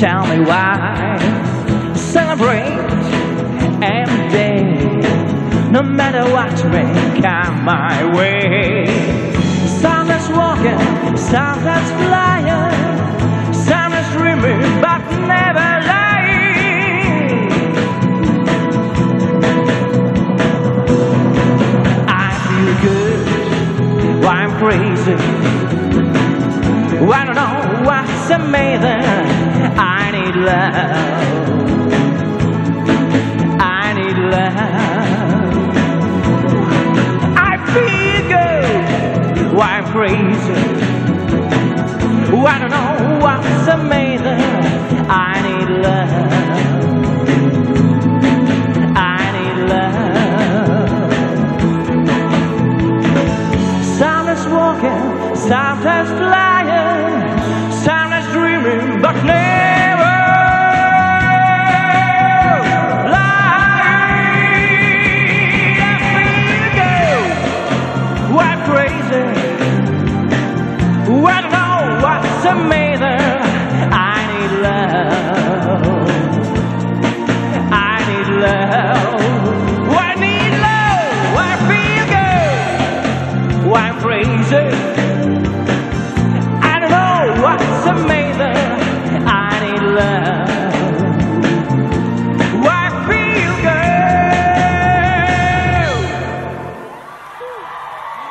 tell me why. Celebrate every day, no matter what may come my way. Sometimes walking, sometimes flying, sometimes dreaming, but never lying. I feel good, why I'm crazy. I don't know what's amazing. I need love. I need love. I feel good. Why I'm crazy. I don't know what's amazing. I need love. I need love. Sometimes walking, sometimes flying, sometimes dreaming, but never lying. I feel good. Why I'm crazy. I don't know what's amazing. I need love. I need love. I need love. I feel good. Why I'm crazy. I don't know what's amazing. I need love. I feel good.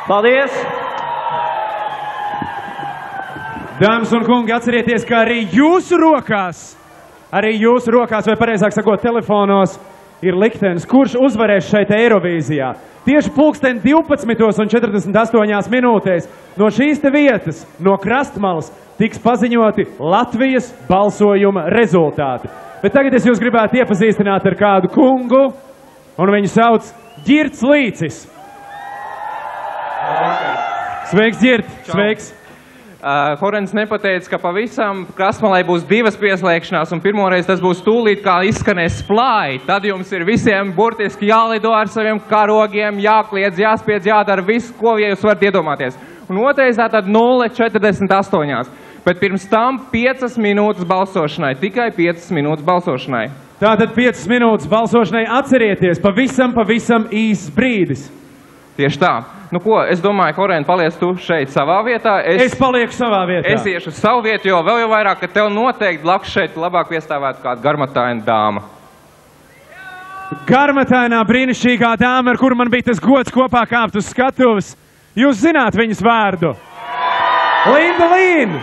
Paldies! Dāmas un kungi, atcerieties, ka arī jūsu rokās, vai pareizāk sakot, telefonos, ir liktenis, kurš uzvarēs šeit Eirovīzijā. Tieši pulksten 12:48 minūtēs no šīs te vietas, no Krastmalas, tiks paziņoti Latvijas balsojuma rezultāti. Bet tagad es jūs gribētu iepazīstināt ar kādu kungu, un viņu sauc Ģirts Līcis. Sveiks, Ģirt! Sveiks! Horens nepateica, ka pavisam Krastmalai būs 2 pieslēgšanās, un pirmoreiz tas būs tūlīt, kā izskanēs splāji. Tad jums ir visiem burtiski jālido ar saviem karogiem, jākliedz, jāspiedz, jādara visu, ko jūs varat iedomāties. Un otrais tātad 0:48. Bet pirms tam 5 minūtes balsošanai, tikai 5 minūtes balsošanai. Tātad 5 minūtes balsošanai, atcerieties, pavisam īsts brīdis. Tieši tā. Nu ko, es domāju, Horēn, paliec tu šeit savā vietā. Es palieku savā vietā. Es iešu uz savu vietu, jo vēl jau vairāk, ka tev noteikti blakus šeit labāk piestāvētu kāda garmataina dāma. Garmatainā brīnišķīgā dāma, ar kuru man bija tas gods kopā kāpt uz skatuves. Jūs zināt viņas vārdu? Linda Līna!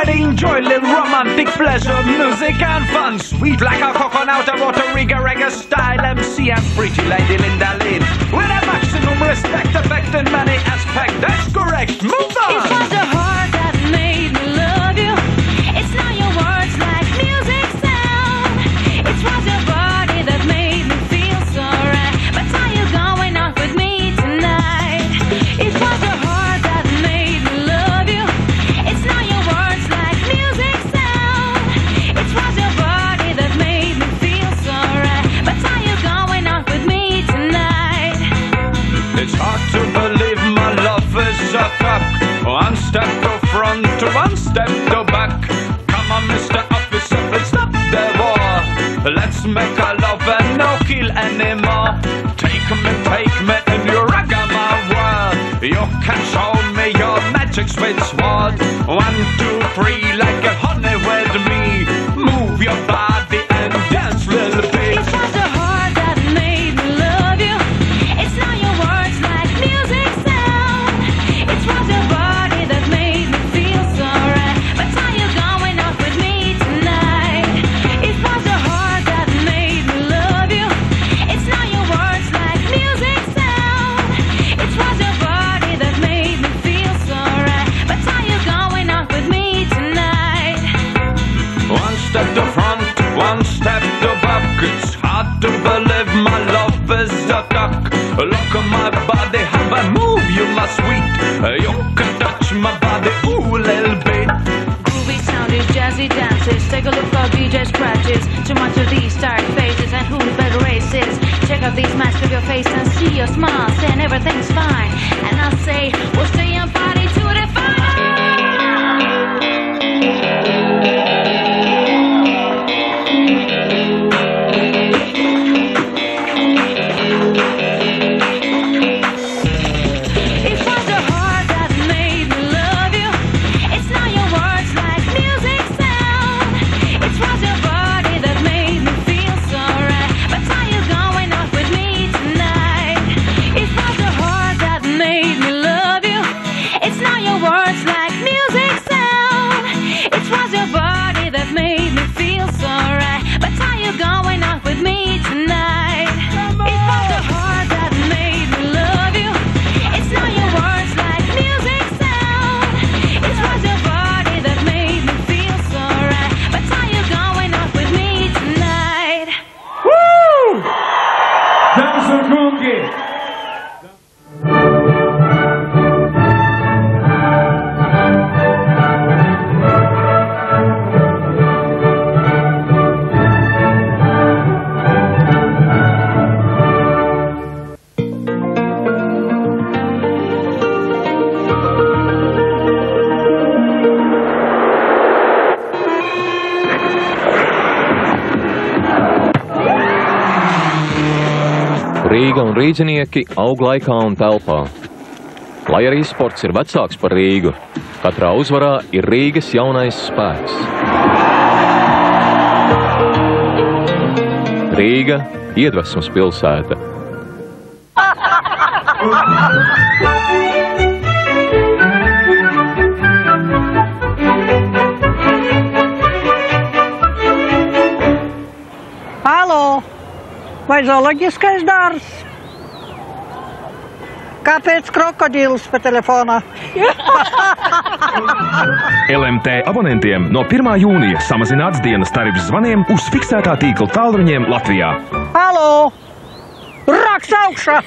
Enjoy a little romantic pleasure, music and fun. Sweet like a coconut, a water reggae style. MC and pretty lady Linda Lynn. With a maximum respect, effect in many aspects. That's correct. Move on. It was the heart that made me love you. It's not your words like music sound. It was your body that made me feel so right. But are you going out with me tonight? It was the heart that made me love you. It's not your words like music sound. It was your body that made me feel so right. But are you going out with me tonight? It's hard to believe my love is a cup. One step to front, one step to back. Come on, Mr. Officer, please stop the war. Let's make a love and no kill anymore. Take me in your ragama world. You can show me your magic sweet sword. 1, 2, 3, like a honey with me. Move your body and dance, little bit. It was the heart that made me love you. It's not your words like music sound. It was your body that made me feel so right. But are you going out with me tonight? It was the heart that made me love you. It's not your words like music sound. It was your body that made me feel so right. But are you going out with me tonight? One step to front, one step to back. It's hard to believe my love is a duck. Look at my body, how I move you, my sweet. You can touch my body, ooh, little bit. Groovy sounded, jazzy dances. Take a look how DJ scratches. Too much of these tired faces and who the better race is. Check out of these masks of your face and see your smile, saying everything's fine. And I'll say, we'll stay and party to the Rīga un rīdzinieki aug laikā un telpā. Lai arī sports ir vecāks par Rīgu, katrā uzvarā ir Rīgas jaunais spēks. Rīga – iedvesmas pilsēta. Halo! Vai zooloģiskais dārzs? Kāpēc krokodils pa telefonā? LMT abonentiem no 1. jūnija samazināts dienas tarifs zvaniem uz fiksētā tīkla tālruņiem Latvijā. Halo! Raks augšā!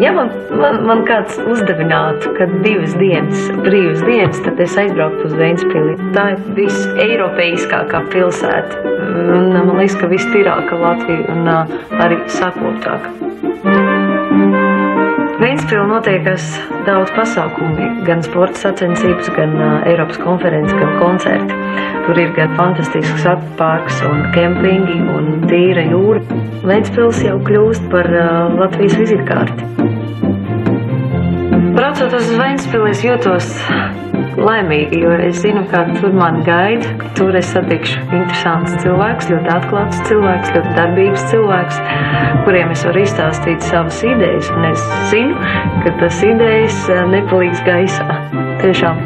Ja man kāds uzdevinātu, ka 2 dienas, brīvas dienas, tad es aizbrauktu uz Ventspili. Tā ir viseiropeiskākā pilsēta. Man liekas, ka vistīrāka Latvija un arī saklotāka. Ventspilī notiekas daudz pasākumi, gan sporta sacensības, gan Eiropas konferences, gan koncerti. Tur ir gan fantastisks akvapārks un kempingi un tīra jūra. Ventspils jau kļūst par Latvijas vizitkārti. Braucot uz Ventspili, es jūtos laimīgi, jo es zinu, kā tur mani gaida. Tur es satikšu interesants cilvēks, ļoti atklāts cilvēks, ļoti darbības cilvēks, kuriem es varu izstāstīt savas idejas. Un es zinu, ka tas idejas nepalīdz gaisā. Tiešām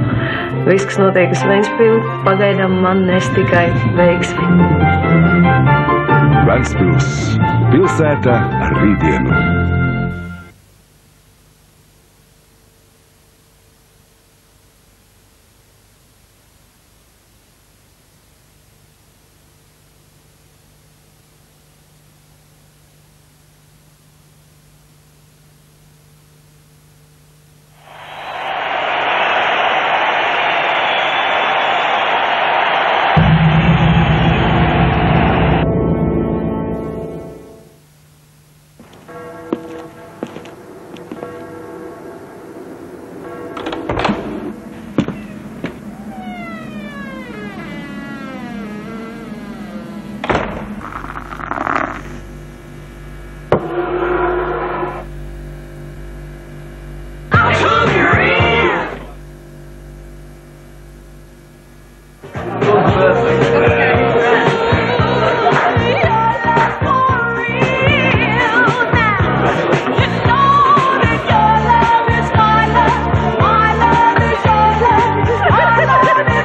viss, kas notiek uz Ventspili, pagaidām man nes tikai veiksmi. Ventspils – pilsēta ar rītdienu.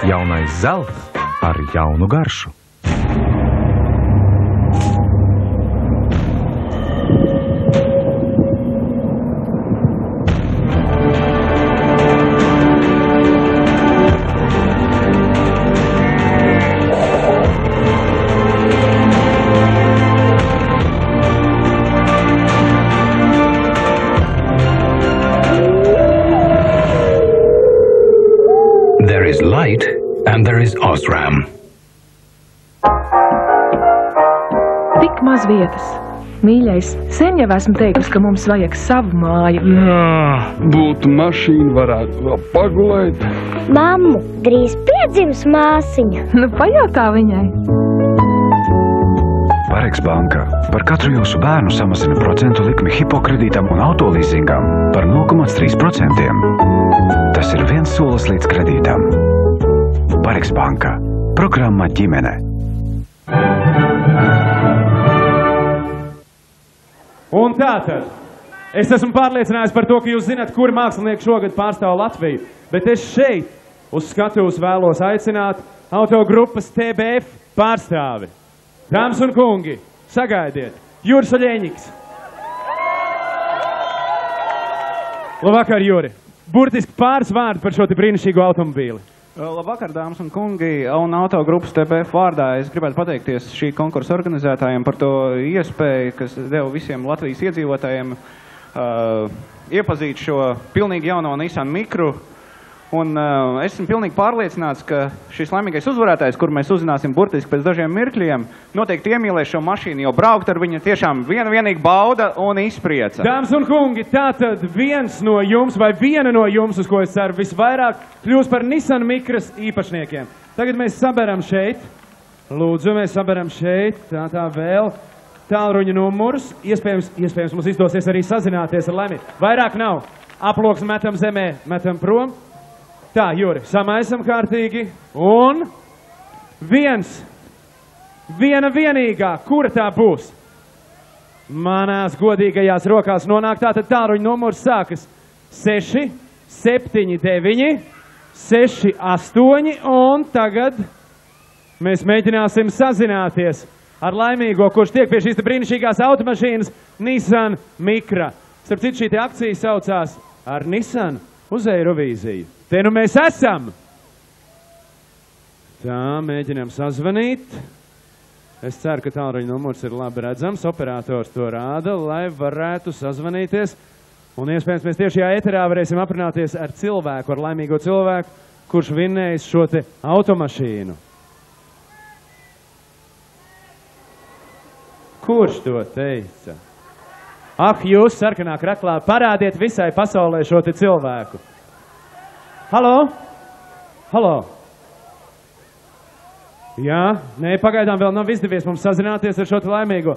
Jaunais zelts ar jaunu garšu. There is light and there is Osram. Tik maz vietas, Mīļais, sen jau esmu teikusi, ka mums vajag savu māju. Jā, būtu mašīna, varētu vēl pagulēt. Mammu, drīz piedzims māsiņa. Nu, pajautā viņai. Pareks banka par katru jūsu bērnu samazina procentu likmi hipokredītam un autolīzingam par 0,3%. Tas ir viens solis līdz kredītam. Pareks banka. Programma ģimene. Un tātad, es esmu pārliecinājies par to, ka jūs zināt, kuri mākslinieki šogad pārstāv Latviju, bet es šeit uz skatuves vēlos aicināt autogrupas TBF pārstāvi. Dāmas un kungi, sagaidiet, Juris Oļeņiks. Labvakar, Juri. Burtiski pāris vārdi par šo te brīnišķīgo automobīli. Labvakar, dāmas un kungi, un autogrupas TBF vārdā es gribētu pateikties šī konkursa organizētājiem par to iespēju, kas deva visiem Latvijas iedzīvotājiem iepazīt šo pilnīgi jauno Nissan Micru. Un esmu pilnīgi pārliecināts, ka šis laimīgais uzvarētājs, kur mēs uzzināsim burtiski pēc dažiem mirkļiem, noteikti iemīlēs šo mašīnu, jo braukt ar viņu tiešām vienīgi bauda un izprieca. Dāmas un kungi, tātad viens no jums, vai viena no jums, uz ko es ceru visvairāk, kļūs par Nissan Micras īpašniekiem. Tagad mēs saberam šeit. Lūdzu, mēs saberam šeit. Tā vēl. Tālruņa numurus. Iespējams mums izdosies arī sazināties ar Laimi. Vairāk nav. Aploks metam zemē, metam prom. Tā, Juri, samaisam kārtīgi. Un viena vienīgā, kura tā būs? Manās godīgajās rokās nonāk tātad tālruņa numurs sākas 6, 7, 9, 6, 8, un tagad mēs mēģināsim sazināties ar laimīgo, kurš tiek pie šīs brīnišķīgās automašīnas Nissan Micra. Starp citu, šī akcija saucās ar Nissan uz Eirovīziju. Te nu mēs esam. Tā, mēģinām sazvanīt. Es ceru, ka tālruņa numurs ir labi redzams. Operators to rāda, lai varētu sazvanīties. Un iespējams mēs tieši šajā eterā varēsim aprunāties ar cilvēku, ar laimīgo cilvēku, kurš vinnējis šo te automašīnu. Kurš to teica? Ak, jūs, sarkanā kraklā, parādiet visai pasaulē šo te cilvēku. Halo? Halo? Jā, nē, pagaidām vēl nav izdevies mums sazināties ar šo te laimīgo.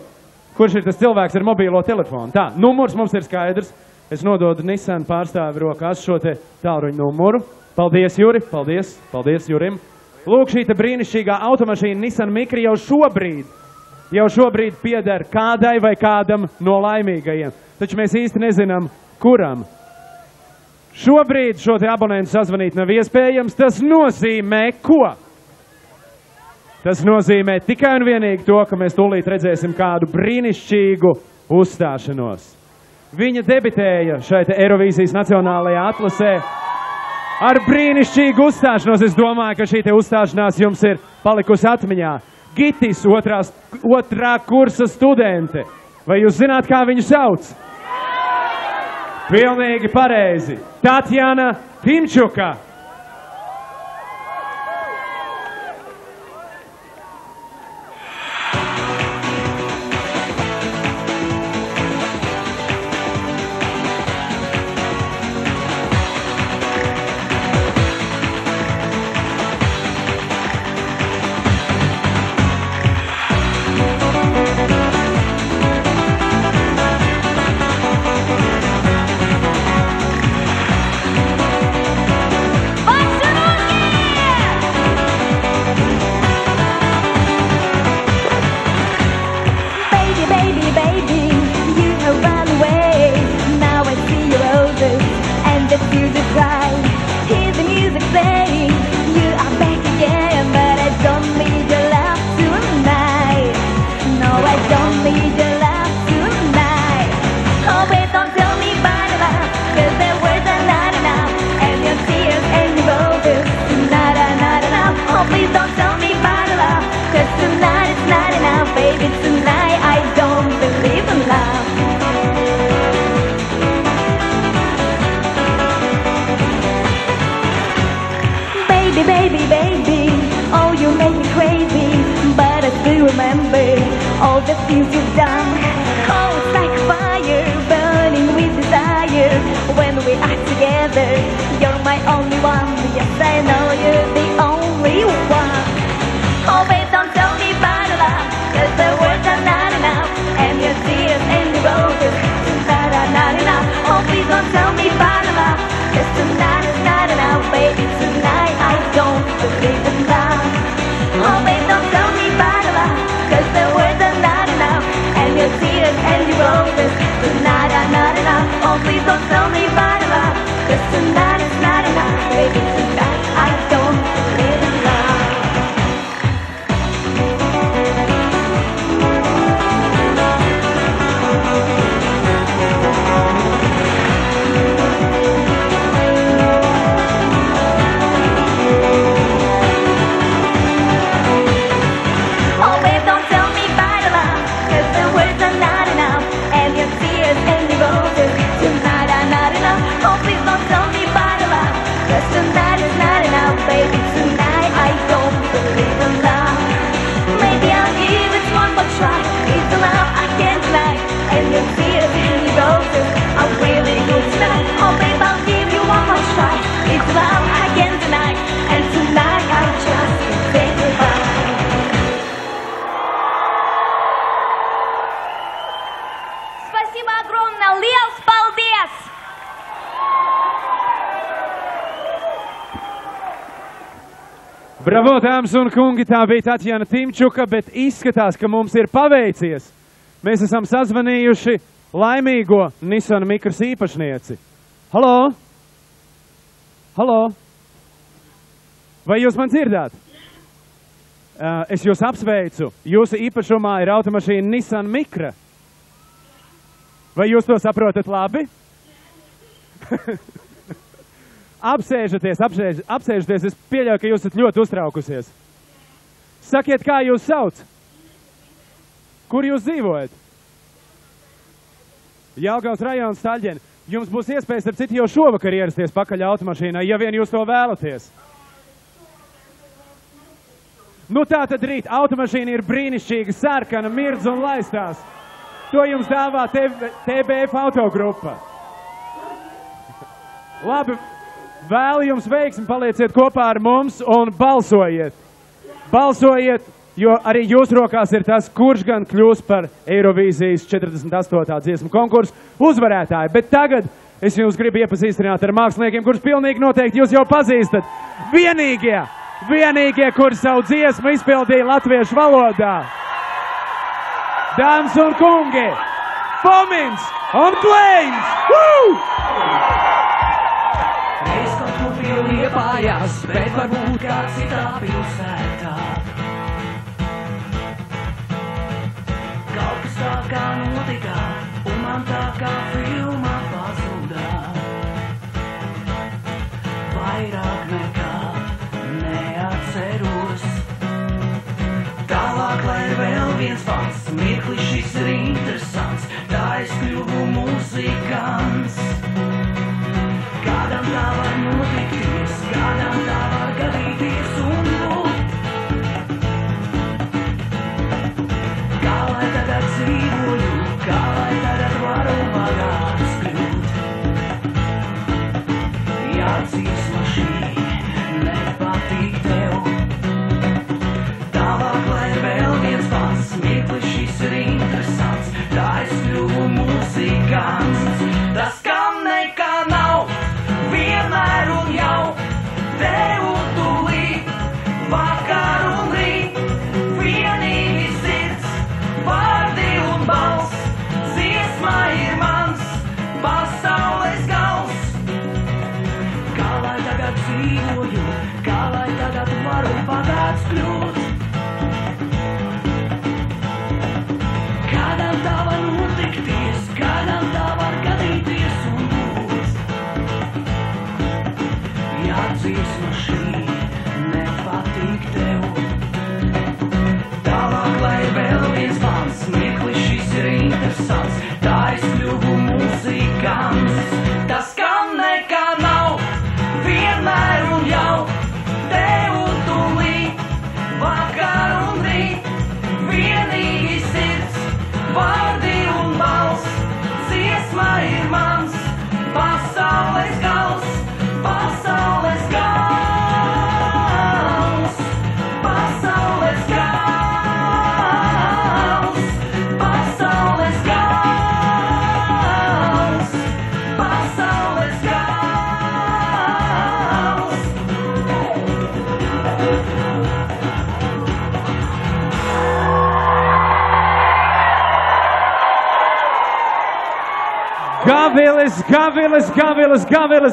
Kurš ir tas cilvēks ar mobīlo telefonu? Tā, numurs mums ir skaidrs. Es nododu Nissan pārstāvi rokās šo te tālruņa numuru. Paldies, Juri, paldies Jurim. Lūk, šī te brīnišķīgā automašīna Nissan Micra jau šobrīd pieder kādai vai kādam no laimīgajiem. Taču mēs īsti nezinām, kuram. Šobrīd šo te abonentu sazvanīt nav iespējams. Tas nozīmē ko? Tas nozīmē tikai un vienīgi to, ka mēs tūlīt redzēsim kādu brīnišķīgu uzstāšanos. Viņa debitēja šai te Eirovīzijas nacionālajā atlasē ar brīnišķīgu uzstāšanos. Es domāju, ka šī te uzstāšanās jums ir palikusi atmiņā. Gitis, otrā kursa studente. Vai jūs zināt, kā viņu sauc? Pilnīgi pareizi. Tatjana Timčuka. Remember all the things you've done. we are together. You're my only one. Yes, I know you're the only one. Oh, babe, don't tell me about love, 'cause the words are not enough, and your tears and your roses tonight are not enough. Oh, please don't tell me about love, 'cause tonight is not enough, baby. Tonight I don't believe in love. Oh, babe, don't tell me about love, 'cause the words are not enough, and your tears and your roses tonight are not enough. Oh, please don't tell me about love, 'cause tonight is not enough, baby. Tonight I don't believe in love. Oh, babe, don't tell me about love, 'cause the words are not enough, and your tears and your roses tonight are not enough. Oh, please don't tell me about love, 'cause tonight is not enough, baby. Tonight I don't believe in love. Maybe I'll give it one more try. It's the love I can't deny, and your tears and your roses are really good tonight. Oh, babe, I'll give you one more try. It's the love I can't deny, and tonight I just can't say goodbye. Спасибо огромное, Liels paldies! Bravo, dāmas un kungi, tā bija Tatjana Timčuka, bet izskatās, ka mums ir paveicies. Mēs esam sazvanījuši laimīgo Nissan Micras īpašnieci. Halo? Halo? Vai jūs man dzirdāt? Es jūs apsveicu. Jūsu īpašumā ir automašīna Nissan Micra. Vai jūs to saprotat labi? Apsēžaties, es pieļauju, ka jūs esat ļoti uztraukusies. Sakiet, kā jūs sauc? Kur jūs dzīvojat? Jelgavas rajona Staļģeni. Jums būs iespējas ar citu jau šovakar ierasties pakaļ automašīnai, ja vien jūs to vēlaties. Nu tā tad rīt automašīna ir brīnišķīga, sarkana, mirdz un laistās. To jums dāvā TBF autogrupa. Labi. Vēlu jums veiksmi, palieciet kopā ar mums un balsojiet. Balsojiet, jo arī jūsu rokās ir tas, kurš gan kļūs par Eirovīzijas 48. dziesmu konkursu uzvarētāju. Bet tagad es jums gribu iepazīstināt ar māksliniekiem, kurus pilnīgi noteikti jūs jau pazīstat. Vienīgie, kuri savu dziesmu izpildīja latviešu valodā. Dāmas un kungi, Fomins un Klēns! Es kaut kur biju Liepājās, bet varbūt kā citā pilsētā. Kaut kas tā kā notika, un man tā kā filmā pazudā. Vairāk nekā neatceros. Tālāk, lai vēl viens fakts, mirklis šis ir interesants, tā es kļuvu muzikants. Kādam tā var notikties, kādam tā var gadīties.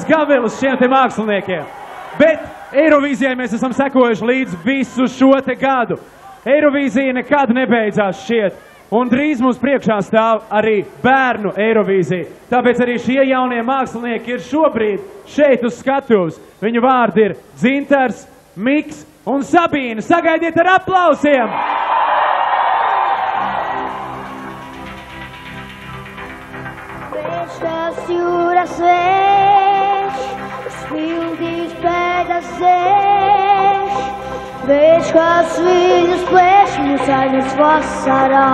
Gavilis šiem te māksliniekiem. Bet Eirovīzijai mēs esam sekojuši līdz visu šo te gadu. Eirovīzija nekad nebeidzās šķiet. Un drīz mums priekšā stāv arī bērnu Eirovīzija. Tāpēc arī šie jaunie mākslinieki ir šobrīd šeit uz skatuves. Viņu vārdi ir Dzintars, Miks un Sabīna. Sagaidiet ar aplausiem! Pēšās jūras vējš, smiltīs pēdas zēš, pēšās viņus plēš, mūs aiznes vasarā.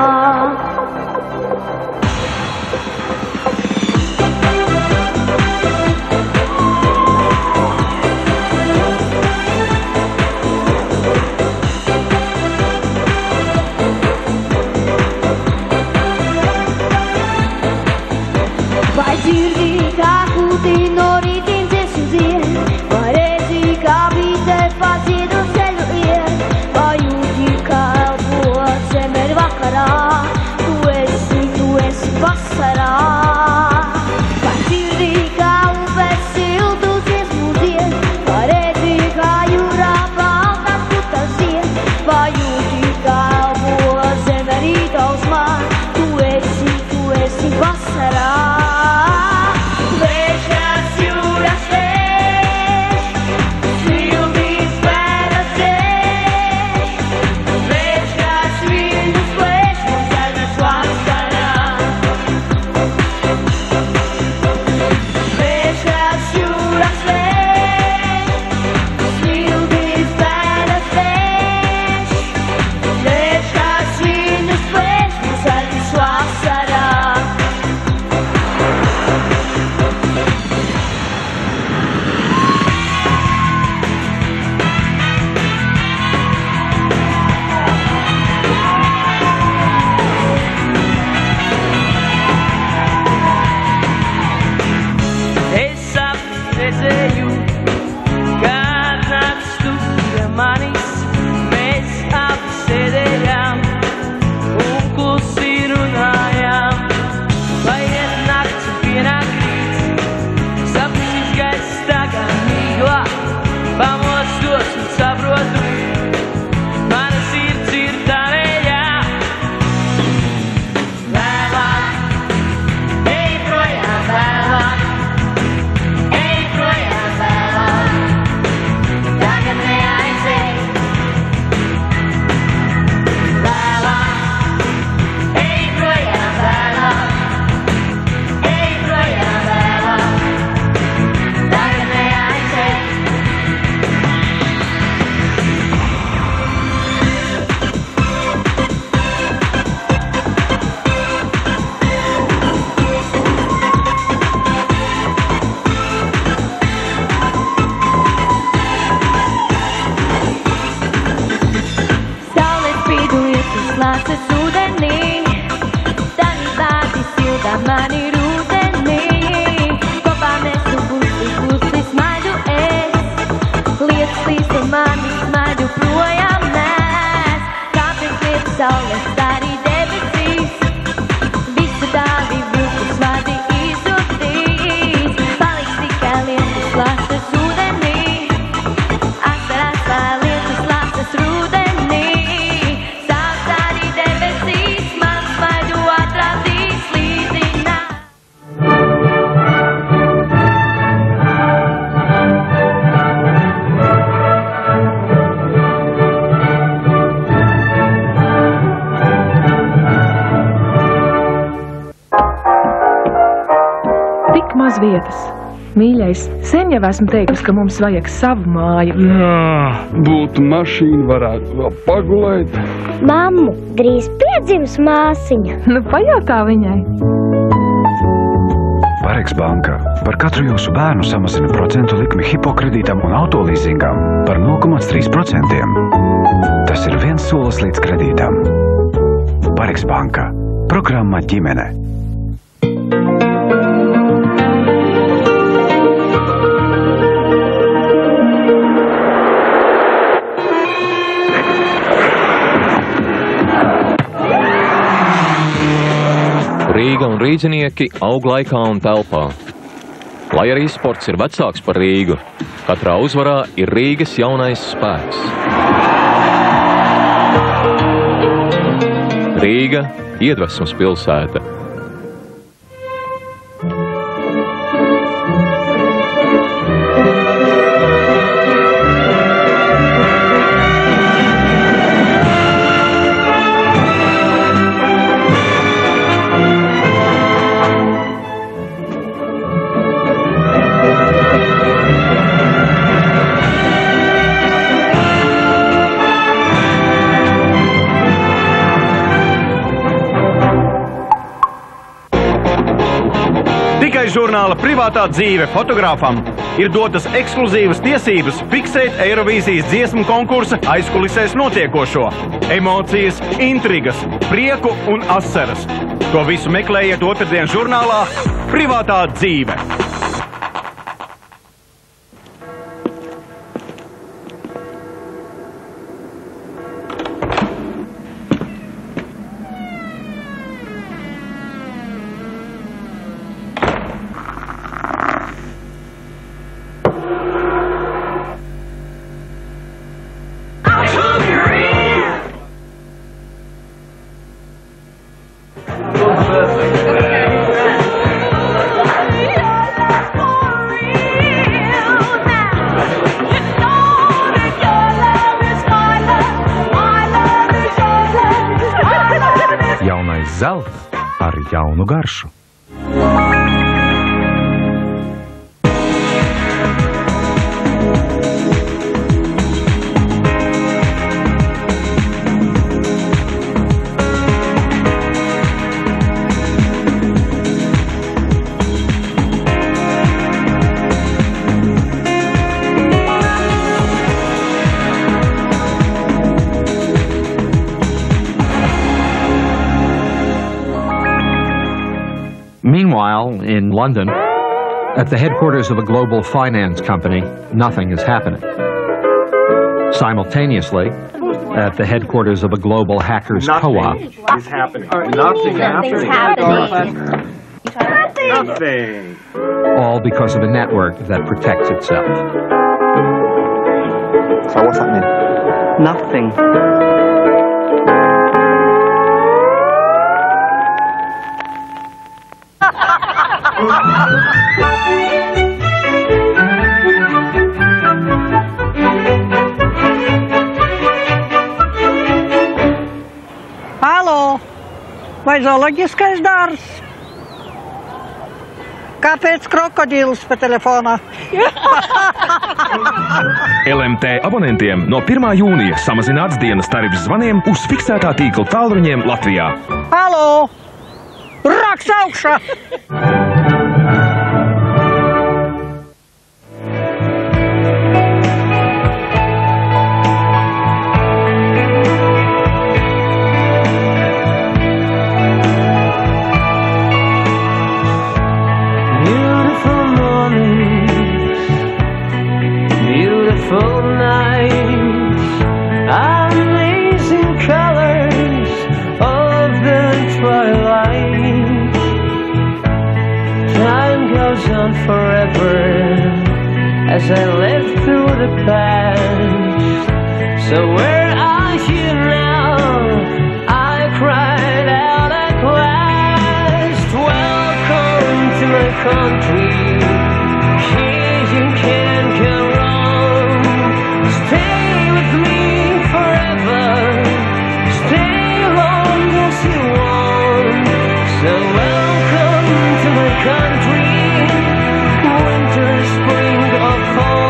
Vai dzirdi, kā kūtī no rītīm dziesmu dzied, vai redzi, kā bīte pa ziedu ceļu iet, vai jūti, kā elpo zeme ir vakarā, tu esi vasarā. Vai dzirdi, kā upes siltu dziesmu dzied, vai redzi, kā jūrā baltas putas zied, vai jūti, kā elpo zeme rītausmā, tu esi vasarā. Vietas. Mīļais, sen jau esmu teikusi, ka mums vajag savu māju. Jā, būtu mašīna, varētu vēl pagulēt. Mammu, drīz piedzims māsiņa. Nu, pajautā viņai. Pareks banka par katru jūsu bērnu samazina procentu likmi hipokredītam un autolīzingam par 0,3%. Tas ir viens solis līdz kredītam. Pareks banka. Programma ģimene. Rīga un un rīznieki aug laikā un telpā. Lai arī sports ir vecāks par Rīgu, katrā uzvarā ir Rīgas jaunais spēks. Rīga – iedvesmas pilsēta. Žurnāla Privātā dzīve fotogrāfam ir dotas ekskluzīvas tiesības fiksēt Eirovīzijas dziesmu konkursa aizkulisēs notiekošo. Emocijas, intrigas, prieku un asaras. To visu meklējiet otrdien žurnālā Privātā dzīve. Jaunais zelts ar jaunu garšu. Meanwhile, in London, at the headquarters of a global finance company, nothing is happening. Simultaneously, at the headquarters of a global hackers co-op, is happening. Nothing happening. Nothing. all because of a network that protects itself. So what's happening? Nothing. Halo, vai zooloģiskais dārzs? Kāpēc krokodils pa telefonā? LMT abonentiem no 1. jūnija samazināts dienas tarifs zvaniem uz fiksētā tīkla tālruņiem Latvijā. Halo, raks augšā! As I live through the past, so where are you now? I cried out at last. Welcome to my country. Here you can't go wrong. Stay with me forever. Stay long as you want. So welcome to my country. Winter, spring, or fall.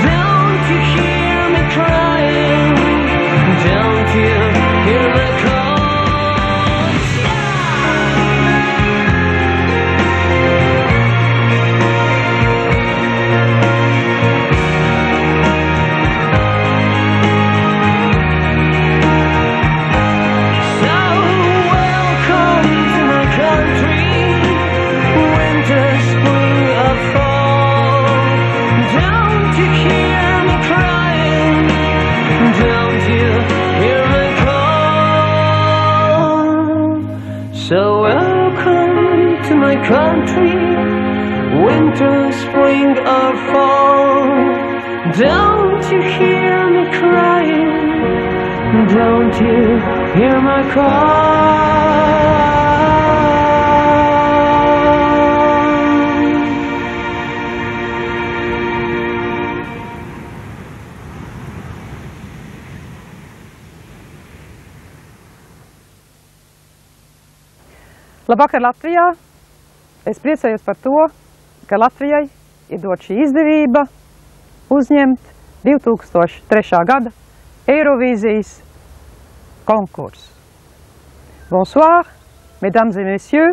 Don't you hear me crying? Don't you hear my call? country, winter, spring or fall. Don't you hear me crying? Don't you hear my cry? Labvakar, Latvijā! Es priecājos par to, ka Latvijai ir dot šī izdevība uzņemt 2003. gada Eirovīzijas konkursu. Bonsoir, mesdames et messieurs.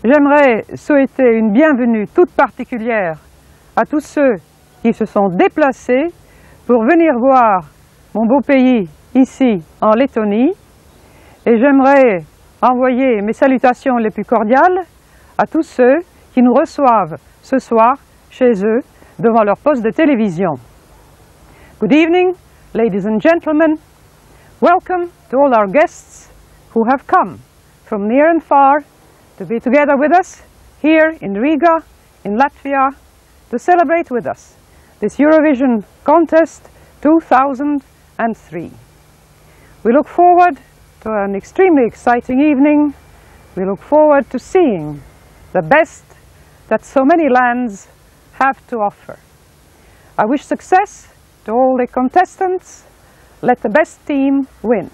J'aimerais souhaiter une bienvenue toute particulière à tous ceux qui se sont déplacés pour venir voir mon beau pays ici en Lettonie. Et j'aimerais envoyer mes salutations les plus cordiales à tous ceux qui nous reçoivent ce soir chez eux devant leur poste de télévision. Good evening, ladies and gentlemen. Welcome to all our guests who have come from near and far to be together with us here in Riga, in Latvia, to celebrate with us this Eurovision Contest 2003. We look forward to an extremely exciting evening. We look forward to seeing the best that so many lands have to offer. I wish success to all the contestants. Let the best team win.